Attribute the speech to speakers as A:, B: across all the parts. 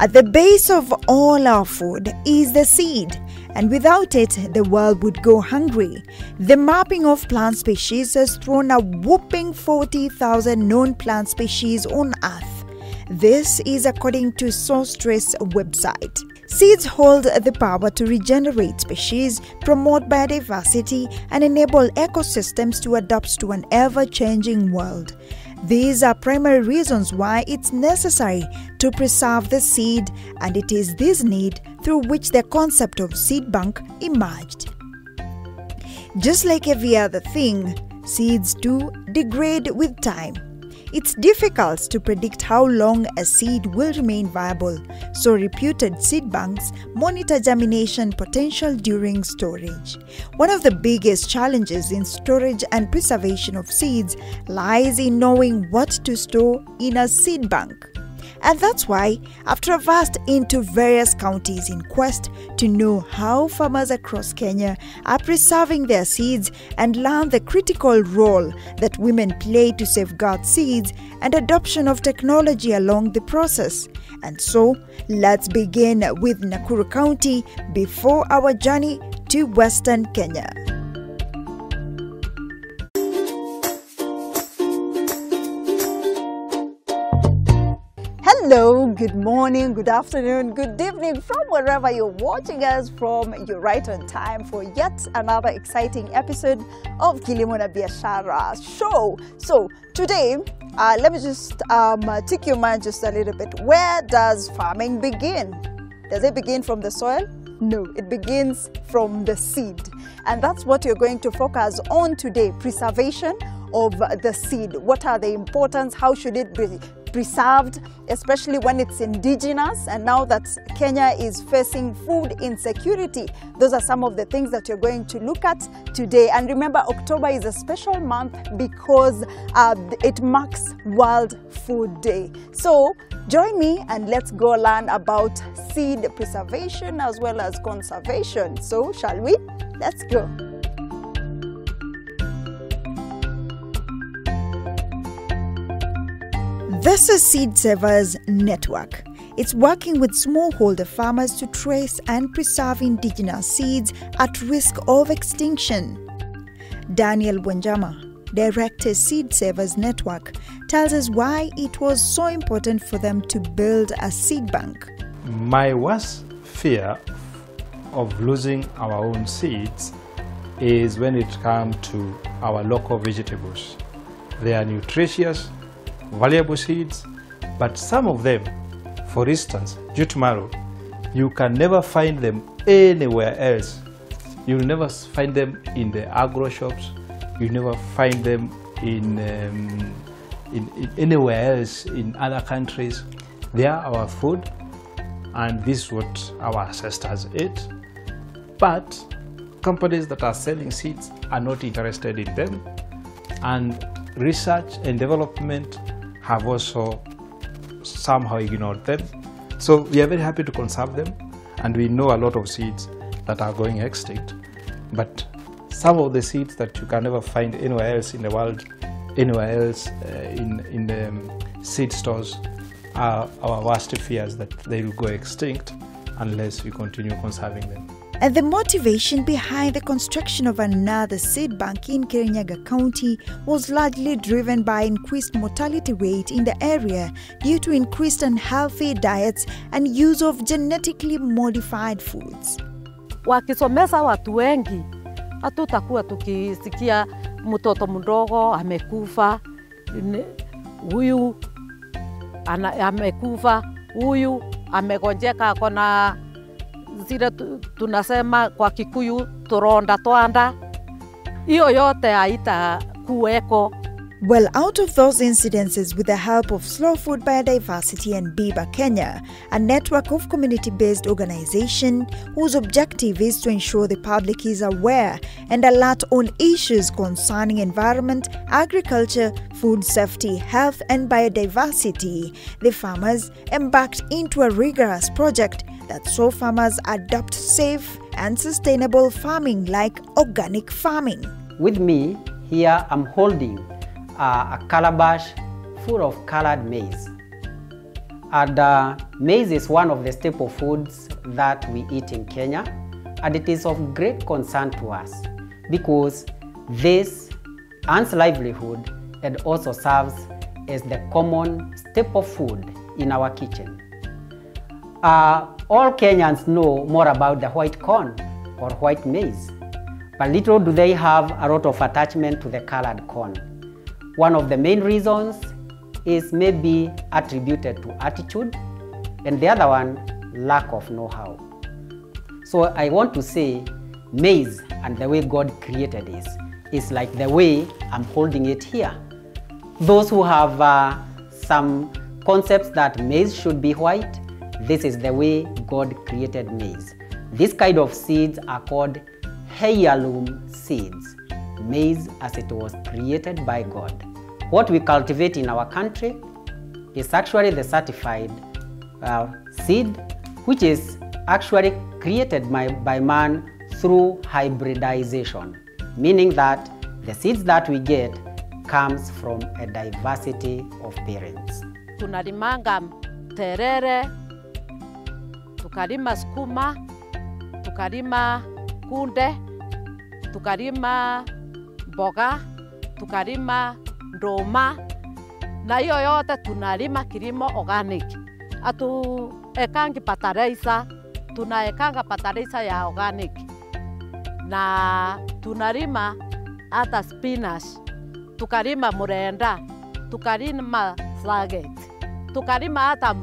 A: At the base of all our food is the seed, and without it, the world would go hungry. The mapping of plant species has thrown a whopping 40,000 known plant species on Earth. This is according to SourceTrace website. Seeds hold the power to regenerate species, promote biodiversity, and enable ecosystems to adapt to an ever-changing world. These are primary reasons why it's necessary to preserve the seed, and it is this need through which the concept of seed bank emerged. Just like every other thing, seeds do degrade with time. It's difficult to predict how long a seed will remain viable, so reputed seed banks monitor germination potential during storage. One of the biggest challenges in storage and preservation of seeds lies in knowing what to store in a seed bank. And that's why I've traversed into various counties in quest to know how farmers across Kenya are preserving their seeds and learn the critical role that women play to safeguard seeds and adoption of technology along the process. And so, let's begin with Nakuru County before our journey to Western Kenya. Hello, good morning, good afternoon, good evening from wherever you're watching us from. You're right on time for yet another exciting episode of Kilimo na Biashara show. So today, let me just take your mind just a little bit. Where does farming begin? Does it begin from the soil? No, it begins from the seed. And that's what you're going to focus on today, preservation of the seed. What are the importance? How should it be preserved, especially when it's indigenous? And now that Kenya is facing food insecurity, those are some of the things that you're going to look at today. And remember, October is a special month because it marks World Food Day. So join me and let's go learn about seed preservation as well as conservation. So shall we? Let's go. This is Seed Savers Network. It's working with smallholder farmers to trace and preserve indigenous seeds at risk of extinction. Daniel Wanjama, Director Seed Savers Network, tells us why it was so important for them to build a seed bank.
B: My worst fear of losing our own seeds is when it comes to our local vegetables. They are nutritious, valuable seeds, but some of them, for instance, jutumaro, you can never find them anywhere else. You'll never find them in the agro shops. You'll never find them in anywhere else in other countries. They are our food, and this is what our ancestors ate. But companies that are selling seeds are not interested in them, and research and development have also somehow ignored them. So we are very happy to conserve them, and we know a lot of seeds that are going extinct. But some of the seeds that you can never find anywhere else in the world, anywhere else in the seed stores, are our worst fears that they will go extinct unless we continue conserving them.
A: And the motivation behind the construction of another seed bank in Kirinyaga County was largely driven by increased mortality rate in the area due to increased unhealthy diets and use of genetically modified foods.
C: Wakisomesa watu wengi, hatutakuwa tukisikia mtoto mdogo amekufa, huyu amekufa, huyu amegonjeka akona zile tunasema kwa Kikuyu turonda twanda. Hiyo yote haita kuweko.
A: Well, out of those incidences, with the help of Slow Food Biodiversity and Biba Kenya, a network of community-based organization whose objective is to ensure the public is aware and alert on issues concerning environment, agriculture, food safety, health and biodiversity, the farmers embarked into a rigorous project that saw farmers adopt safe and sustainable farming like organic farming.
D: With me here, I'm holding a calabash full of colored maize. And maize is one of the staple foods that we eat in Kenya, and it is of great concern to us because this earns livelihood and also serves as the common staple food in our kitchen. All Kenyans know more about the white corn or white maize, but little do they have a lot of attachment to the colored corn. One of the main reasons is maybe attributed to attitude, and the other one, lack of know-how. So I want to say maize and the way God created it is like the way I'm holding it here. Those who have some concepts that maize should be white, this is the way God created maize. This kind of seeds are called heirloom seeds, maize as it was created by God. What we cultivate in our country is actually the certified seed, which is actually created by man through hybridization, meaning that the seeds that we get comes from a diversity of parents.
C: Tunalimanga terere, tukalima sukuma, tukalima kunde, tukalima mboga, tukalima ndoma, na hiyo yote tunalima kilimo organic. Atuekangi fertilizer, tunaekanga fertilizer ya organic. Na tunalima hata spinach, tukalima murenda, tukalima spaghetti, tukalima hata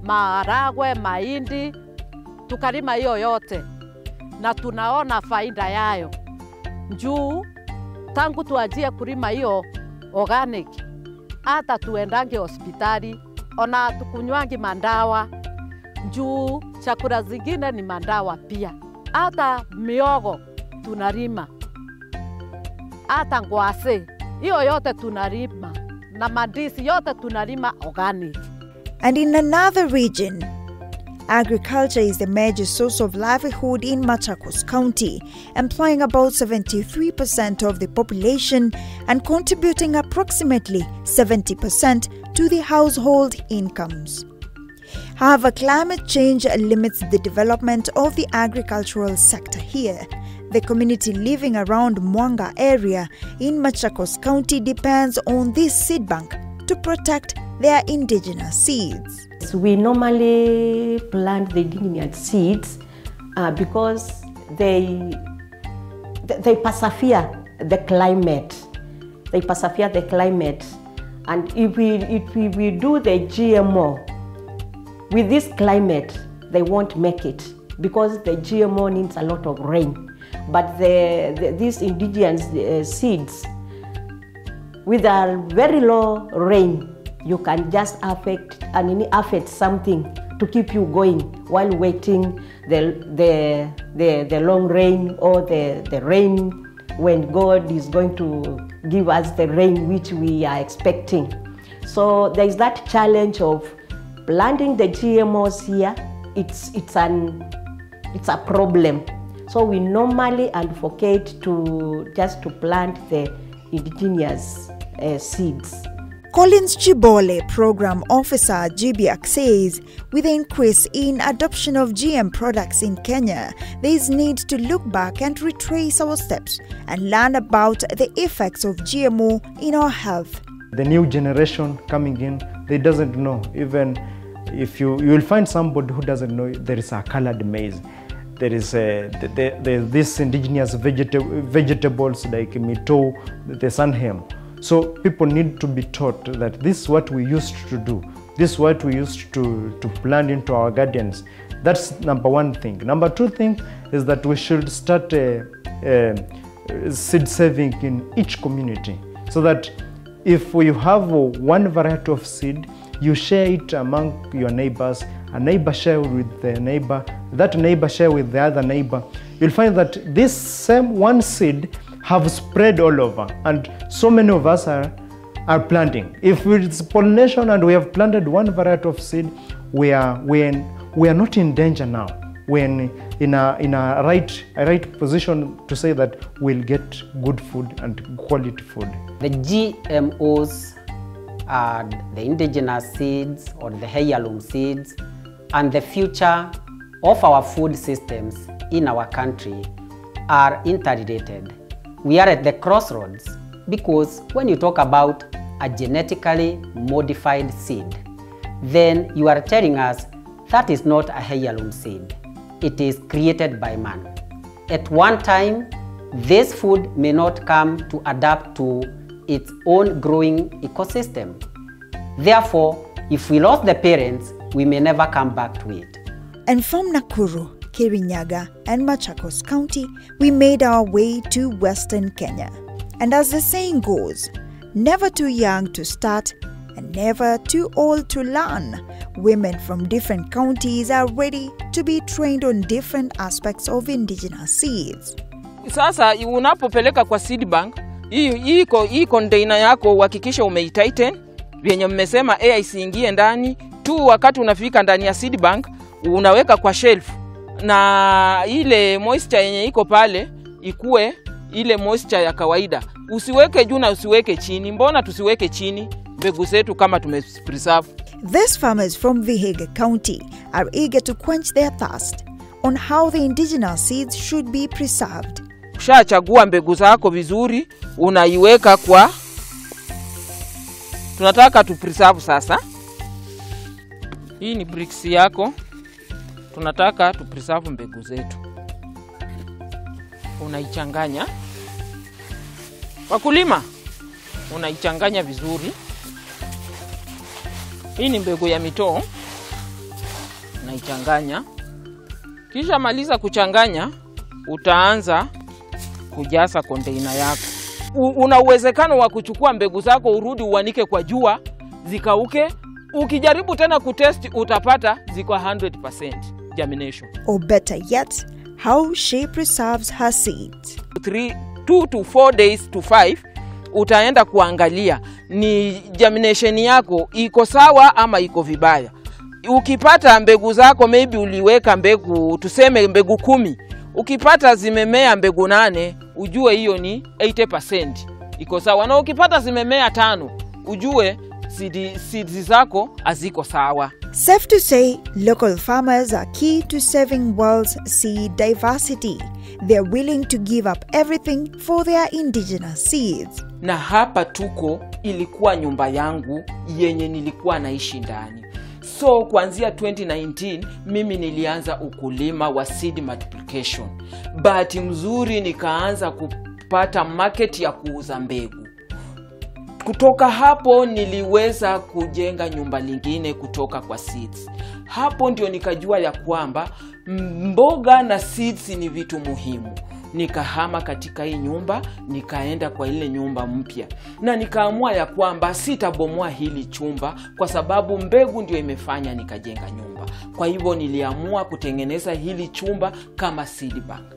C: maharagwe, mahindi, tukalima hiyo yote. Na tunaona faida yayo. Juu tangu tuajie kulima hiyo organic, hata tuendangi hospitali, ona tukunywangi mandawa, juu chakula zingine ni mandawa pia. Hata miogo tunalima, hata ngwase, hiyo yote tunalima, na mandisi yote tunalima organic.
A: And in another region, agriculture is the major source of livelihood in Machakos County, employing about 73% of the population and contributing approximately 70% to the household incomes. However, climate change limits the development of the agricultural sector here. The community living around Mwanga area in Machakos County depends on this seed bank to protect their indigenous seeds.
E: We normally plant the indigenous seeds because they persevere the climate. They persevere the climate, and if we do the GMO with this climate, they won't make it because the GMO needs a lot of rain. But these indigenous seeds, with a very low rain, you can just affect something to keep you going while waiting the long rain or the rain when God is going to give us the rain which we are expecting. So there is that challenge of planting the GMOs here. It's a problem. So we normally advocate to plant the indigenous seeds.
A: Collins Chibole, Program Officer, GBAC, says with the increase in adoption of GM products in Kenya, there is need to look back and retrace our steps and learn about the effects of GMO in our health.
B: The new generation coming in, they doesn't know. Even if you will find somebody who doesn't know there is a colored maize. There is this indigenous vegetables like mito, the sunham. So people need to be taught that this is what we used to do. This is what we used to plant into our gardens. That's number one thing. Number two thing is that we should start seed saving in each community, so that if you have one variety of seed, you share it among your neighbors. A neighbor share with the neighbor, that neighbor share with the other neighbor. You'll find that this same one seed have spread all over, and so many of us are planting. If it's pollination and we have planted one variety of seed, we are not in danger now. We're in a right position to say that we'll get good food and quality food.
D: The GMOs the indigenous seeds or the heirloom seeds, and the future of our food systems in our country are interrelated. We are at the crossroads because when you talk about a genetically modified seed, then you are telling us that is not a heirloom seed. It is created by man. At one time, this food may not come to adapt to its own growing ecosystem. Therefore, if we lost the parents, we may never come back to it.
A: And from Nakuru, Kirinyaga, and Machakos County, we made our way to Western Kenya. And as the saying goes, never too young to start and never too old to learn. Women from different counties are ready to be trained on different aspects of indigenous seeds.
F: Sasa unapopeleka kwa seed bank, hii container yako uhakikisha umeitighten, vyenye mmesema air isiingie ndani tu. Wakati unafika ndani ya seed bank, unaweka kwa shelf, na ile moisture yenye iko pale ikue ile moisture ya kawaida. Usiweke juu na usiweke chini. Mbona tusiweke chini mbegu zetu kama tumepreserve?
A: These farmers from Vihiga County are eager to quench their thirst on how the indigenous seeds should be preserved.
F: Ushachagua mbegu zako vizuri, unaiweka kwa, tunataka tu preserve sasa. Hii ni bricks yako. Tunataka tu preserve mbegu zetu. Unaichanganya. Wakulima, unaichanganya vizuri. Hii ni mbegu ya mitoo. Unaichanganya. Kisha maliza kuchanganya, utaanza kujaza container yako. Una uwezekano wa kuchukua mbegu zako urudi uanike kwa jua zikauke. Ukijaribu tena kutest utapata ziko 100% germination.
A: Or better yet, how she preserves her seeds.
F: 2 to 4 days to 5 utaenda kuangalia ni germination yako iko sawa ama iko vibaya. Ukipata mbegu zako maybe uliweka mbegu tuseme mbegu 10, ukipata zimemea mbegu 8, ujue hiyo ni 80% iko sawa. Na ukipata zimemea 5, ujue seeds zako haziko sawa.
A: Safe to say, local farmers are key to saving world's seed diversity. They are willing to give up everything for their indigenous seeds.
F: Na hapa tuko ilikuwa nyumba yangu yenye nilikuwa naishi ndani. So kuanzia 2019 mimi nilianza ukulima wa seed multiplication. Bahati mzuri nikaanza kupata market ya kuuza mbegu. Kutoka hapo niliweza kujenga nyumba lingine kutoka kwa seeds. Hapo ndio nikajua ya kwamba mboga na seeds ni vitu muhimu. Nikahama katika hii nyumba, nikaenda kwa ile nyumba mpya. Na nikaamua ya kwamba sitabomoa hili chumba kwa sababu mbegu ndio imefanya nikajenga nyumba. Kwa hivyo niliamua kutengeneza hili chumba kama seed bank.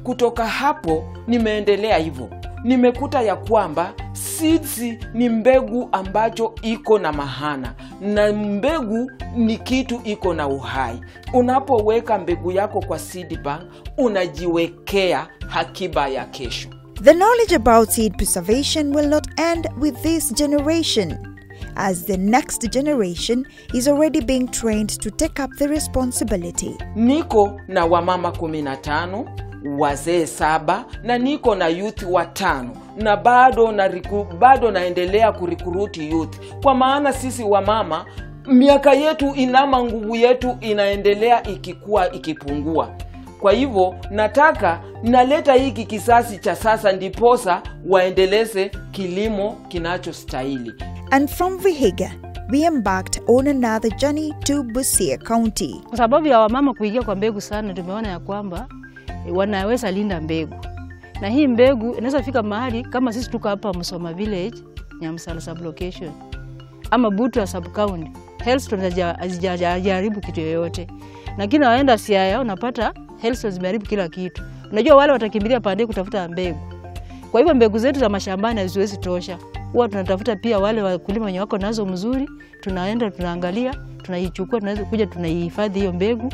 F: Kutoka hapo nimeendelea hivyo. Nimekuta ya kwamba seeds ni mbegu ambacho iko na mahana, na mbegu ni kitu iko na uhai. Unapoweka mbegu yako kwa seed bank, unajiwekea hakiba ya kesho.
A: The knowledge about seed preservation will not end with this generation, as the next generation is already being trained to take up the responsibility.
F: Niko na wamama 15, wazee 7, na niko na youth 5, na bado naendelea kurikuruti youth. Kwa maana sisi wamama miaka yetu inama, nguvu yetu inaendelea ikipungua. Kwa hivyo nataka naleta hiki kisasi cha sasa ndiposa waendeleze kilimo kinachostahili.
A: And from Vihiga, we embarked on another journey to Busia County.
G: Kwa sababu ya wamama kuingia kwa mbegu sana, tumeona ya kwamba wanaweza linda mbegu. Na hii mbegu inaweza fika mahali kama sisi tuko hapa Musoma Village, Nyamsala sublocation, ama Butua subcounty. Hailstones hazijaribu kitu yoyote. Lakini waenda Siaya unapata hailstones zimeharibu kila kitu. Unajua wale watakimbilia pande kutafuta mbegu. Kwa hivyo mbegu zetu za mashambani haziwezi tosha. Huwa tunatafuta pia wale wakulima wenye wako nazo mzuri, tunaenda tunaangalia, tunaichukua, tunaweza kuja tunaihifadhi hiyo mbegu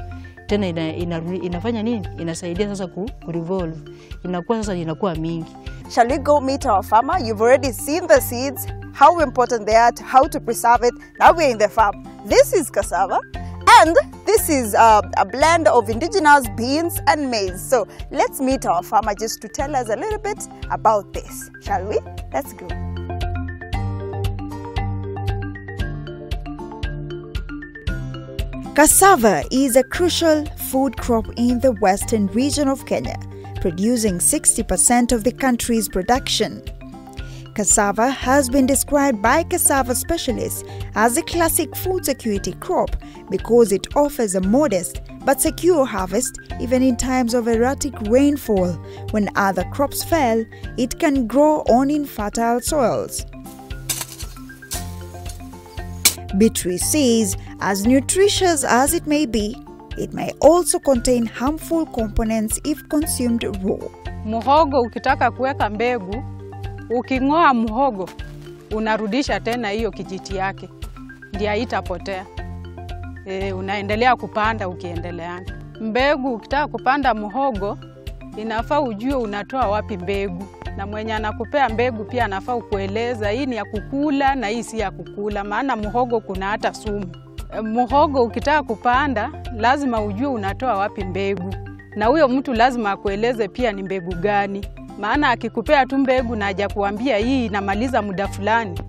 G: tena inafanya nini? Inasaidia sasa ku-revolve. Inakuwa mingi.
A: Shall we go meet our farmer? You've already seen the seeds, how important they are, how to preserve it. Now we're in the farm. This is cassava. And this is a blend of indigenous beans and maize. So let's meet our farmer just to tell us a little bit about this. Shall we? Let's go. Cassava is a crucial food crop in the western region of Kenya, producing 60% of the country's production. Cassava has been described by cassava specialists as a classic food security crop because it offers a modest but secure harvest even in times of erratic rainfall. When other crops fail, it can grow on infertile soils. Beatrice says, as nutritious as it may be, it may also contain harmful components if consumed raw.
H: Muhogo ukitaka kuweka mbegu, uking'oa muhogo, unarudisha tena hiyo kijiti yake. Ndio haitapotea. Unaendelea kupanda ukiendelea. Mbegu ukitaka kupanda muhogo, inafaa ujue unatoa wapi mbegu. Na mwenye anakupea mbegu pia anafaa kueleza hii ni ya kukula na hii si ya kukula, maana muhogo kuna hata sumu. Muhogo ukitaka kupanda lazima ujue unatoa wapi mbegu, na huyo mtu lazima akueleze pia ni mbegu gani, maana akikupea tu mbegu na hajakuambia hii inamaliza muda fulani,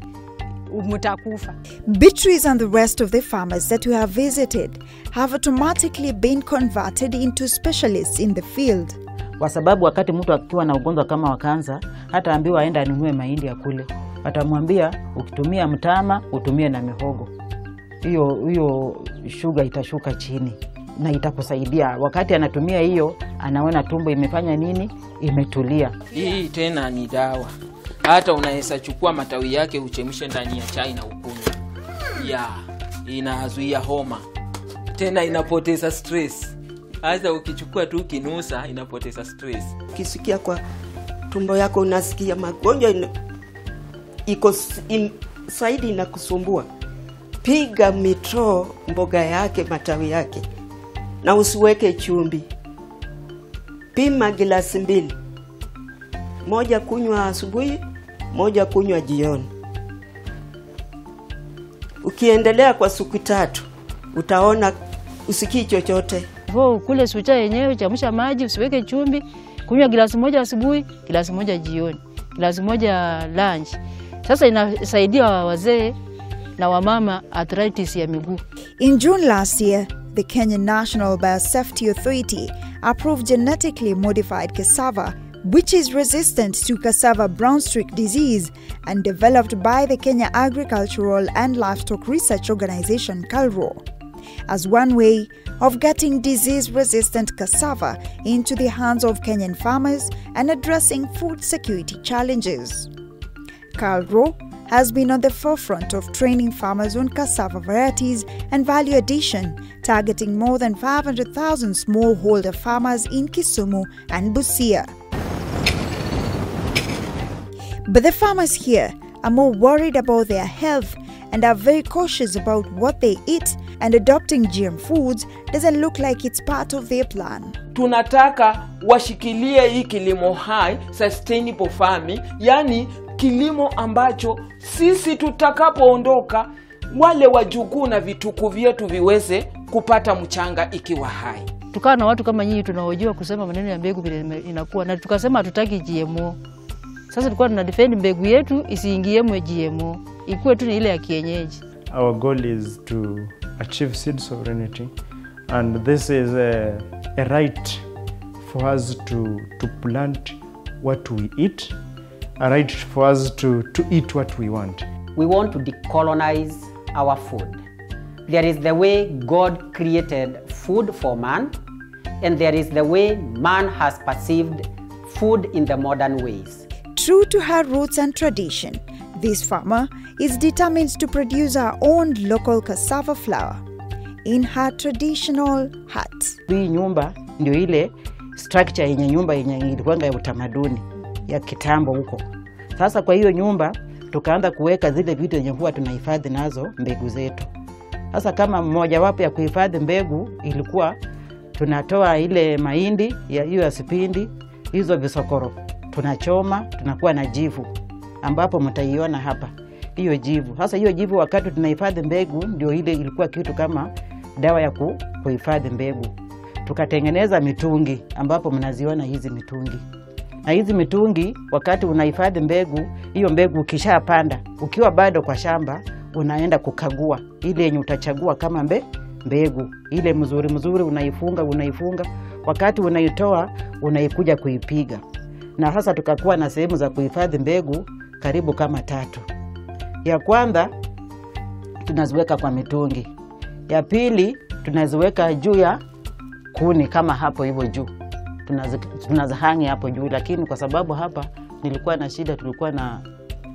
H: mtakufa.
A: Beatrice and the rest of the farmers that we have visited have automatically been converted into specialists in the field.
I: Kwa sababu wakati mtu akiwa na ugonjwa kama wa kansa, hata ambiwa aenda anunue mahindi ya kule. Atamwambia ukitumia mtama, utumie na mihogo. Hiyo sugar itashuka chini na itakusaidia. Wakati anatumia hiyo, anaona tumbo imefanya nini? Imetulia.
F: Hii tena ni dawa. Hata unaweza chukua matawi yake uchemshe ndani ya chai na ukunywe. Inazuia homa. Tena inapoteza stress. Hata ukichukua tu kinusa inapoteza stress.
J: Ukisikia kwa tumbo yako unasikia magonjwa iko saidi inakusumbua, piga mitro mboga yake, matawi yake, na usiweke chumvi. Pima glasi 2. Moja kunywa asubuhi, moja kunywa jioni. Ukiendelea kwa siku 3, utaona usikii chochote.
G: Kule sucha yenyewe, chemsha maji, usiweke chumvi, kunywa glasi moja asubuhi, glasi moja jioni, glasi moja lunch. Sasa inasaidia wazee na wamama arthritis ya miguu.
A: In June last year, the Kenya National Biosafety Authority approved genetically modified cassava, which is resistant to cassava brown streak disease and developed by the Kenya Agricultural and Livestock Research Organization, Kilimo, as one way of getting disease-resistant cassava into the hands of Kenyan farmers and addressing food security challenges. Kilimo has been on the forefront of training farmers on cassava varieties and value addition, targeting more than 500,000 smallholder farmers in Kisumu and Busia. But the farmers here are more worried about their health and are very cautious about what they eat, and adopting GM foods doesn't look like it's part of their plan.
F: Tunataka washikilie hii kilimo hai, sustainable farming, yani kilimo ambacho sisi tutakapoondoka wale wajukuu na vituku vyetu viweze kupata mchanga ikiwa hai.
G: Tukawa na watu kama nyinyi tunaojua kusema maneno ya mbegu vile inakuwa, na tukasema hatutaki GMO. Sasa tulikuwa tunadefend mbegu yetu isiingiemwe GMO, ikuwe tu ni ile ya kienyeji.
B: Our goal is to achieve seed sovereignty, and this is a right for us to plant what we eat, a right for us to eat what we want.
D: We want to decolonize our food. There is the way God created food for man, and there is the way man has perceived food in the modern ways.
A: True to her roots and tradition, this farmer is determined to produce her own local cassava flour in her traditional hut.
I: Hii nyumba ndio ile structure yenye nyumba yenye ilikuwa ya utamaduni ya kitambo huko. Sasa kwa hiyo nyumba tukaanza kuweka zile vitu zenye huwa tunahifadhi nazo mbegu zetu. Sasa kama mmoja wapo ya kuhifadhi mbegu ilikuwa tunatoa ile mahindi ya hiyo sipindi, hizo visokoro tunachoma, tunakuwa na jivu ambapo mtaiona hapa hiyo jivu. Sasa hiyo jivu wakati tunahifadhi mbegu ndio ile ilikuwa kitu kama dawa ya kuhifadhi mbegu. Tukatengeneza mitungi ambapo mnaziona hizi mitungi. Na hizi mitungi wakati unahifadhi mbegu, hiyo mbegu ukishapanda, ukiwa bado kwa shamba, unaenda kukagua ile yenye utachagua kama mbegu. Ile mzuri unaifunga, wakati unaitoa unaikuja kuipiga. Na sasa tukakuwa na sehemu za kuhifadhi mbegu karibu kama 3. Ya kwanza tunaziweka kwa mitungi. Ya pili tunaziweka juu ya kuni kama hapo hivyo juu. Tunazihangi hapo juu, lakini kwa sababu hapa nilikuwa na shida, tulikuwa na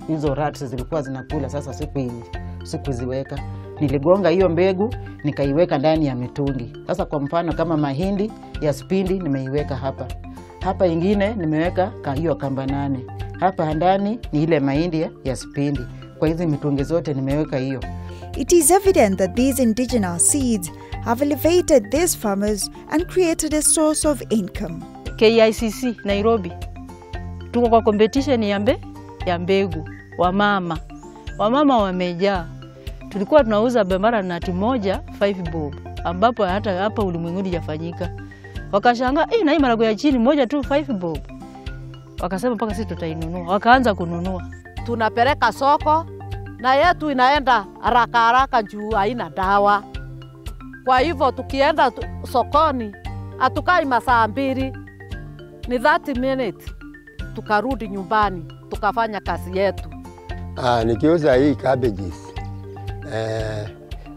I: hizo rats zilikuwa zinakula, sasa sikuziweka. Niligonga hiyo mbegu nikaiweka ndani ya mitungi. Sasa kwa mfano kama mahindi ya spindi nimeiweka hapa. Hapa ingine nimeweka hiyo kamba 8. Hapa ndani ni ile mahindi ya spindi. Kwa hizi mitungi zote nimeweka hiyo.
A: It is evident that these indigenous seeds have elevated these farmers and created a source of income.
G: KICC Nairobi tuko kwa competition ya mbegu. Wamama wamejaa. Tulikuwa tunauza bembara nati moja 5 bob, ambapo hata hapa ulimwenguni hajafanyika. Wakashangaa, na hii marago ya chini moja tu 5 bob. Wakasema mpaka sisi tutainunua. Wakaanza kununua.
C: Tunapeleka soko na yetu inaenda haraka juu haina dawa. Kwa hivyo tukienda sokoni hatukai masaa 2, ni 30 minutes tukarudi nyumbani tukafanya kazi yetu.
K: Nikiuza hii cabbages,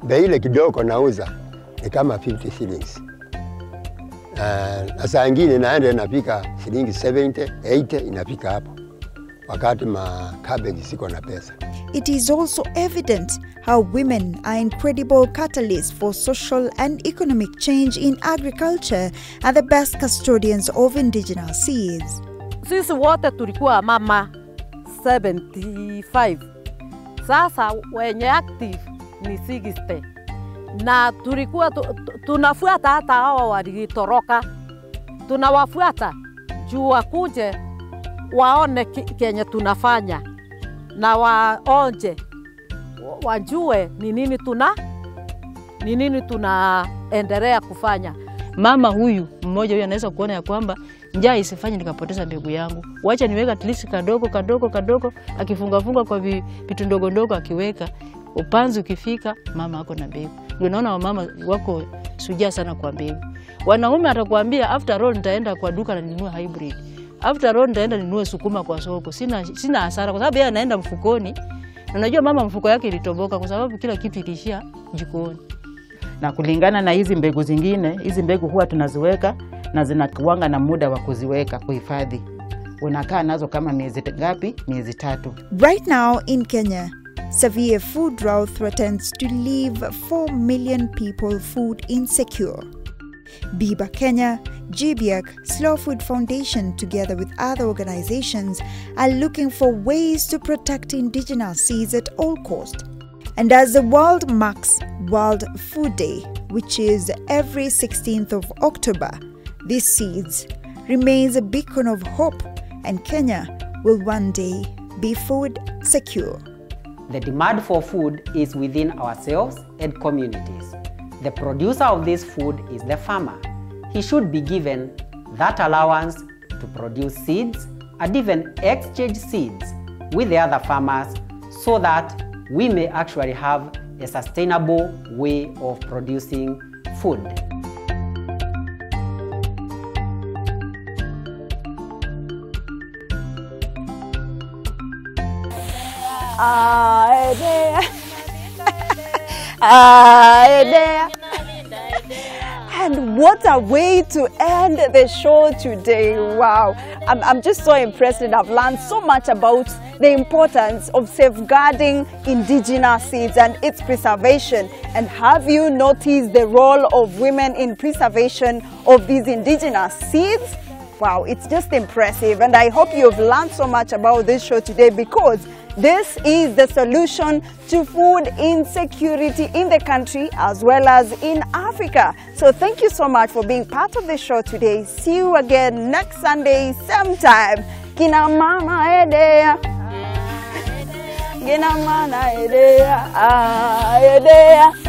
K: bei ile kidogo nauza ni kama 50 shillings. Na saa nyingine naenda napika shilingi 70, 80 inapika hapo. Wakati cabbage siko na pesa.
A: It is also evident how women are incredible catalysts for social and economic change in agriculture and the best custodians of indigenous seeds.
C: Sisi wote tulikuwa mama 75. Sasa wenye active ni 60. Na tulikuwa tunafuata hata hao walitoroka. Tunawafuata juu wakuje waone kenye tunafanya na waonje wajue ni nini tunaendelea kufanya.
G: Mama huyu mmoja huyu anaweza kuona ya kwamba njaa isifanye nikapoteza mbegu yangu. Wacha niweka at least kadogo akifunga kwa vitu ndogo akiweka. Upanzi ukifika mama ako na mbegu. Ndio naona wamama wako sujaa sana kwa mbegu. Wanaume atakwambia after all nitaenda kwa duka na ninunue hybrid. After all nitaenda ninunue sukuma kwa soko. Sina hasara kwa sababu yeye anaenda mfukoni. Na unajua mama mfuko yake ilitoboka kwa sababu kila kitu ilishia jikoni.
I: Na kulingana na hizi mbegu zingine, hizi mbegu huwa tunaziweka na zinakuanga na muda wa kuziweka kuhifadhi. Unakaa nazo kama miezi ngapi? Miezi 3.
A: Right now in Kenya, severe food drought threatens to leave 4 million people food insecure. Biba Kenya, GBIAC, Slow Food Foundation, together with other organizations, are looking for ways to protect indigenous seeds at all costs. And as the world marks World Food Day, which is every 16th of October, these seeds remains a beacon of hope, and Kenya will one day be food secure.
D: The demand for food is within ourselves and communities. The producer of this food is the farmer. He should be given that allowance to produce seeds and even exchange seeds with the other farmers so that we may actually have a sustainable way of producing food.
L: And what a way to end the show today. Wow, I'm just so impressed, and I've learned so much about the importance of safeguarding indigenous seeds and its preservation. And have you noticed the role of women in preservation of these indigenous seeds? Wow, it's just impressive, and I hope you've learned so much about this show today, because this is the solution to food insecurity in the country as well as in Africa. So thank you so much for being part of the show today. See you again next Sunday, same time. Kina mama edea. Kina mama edea. Edea.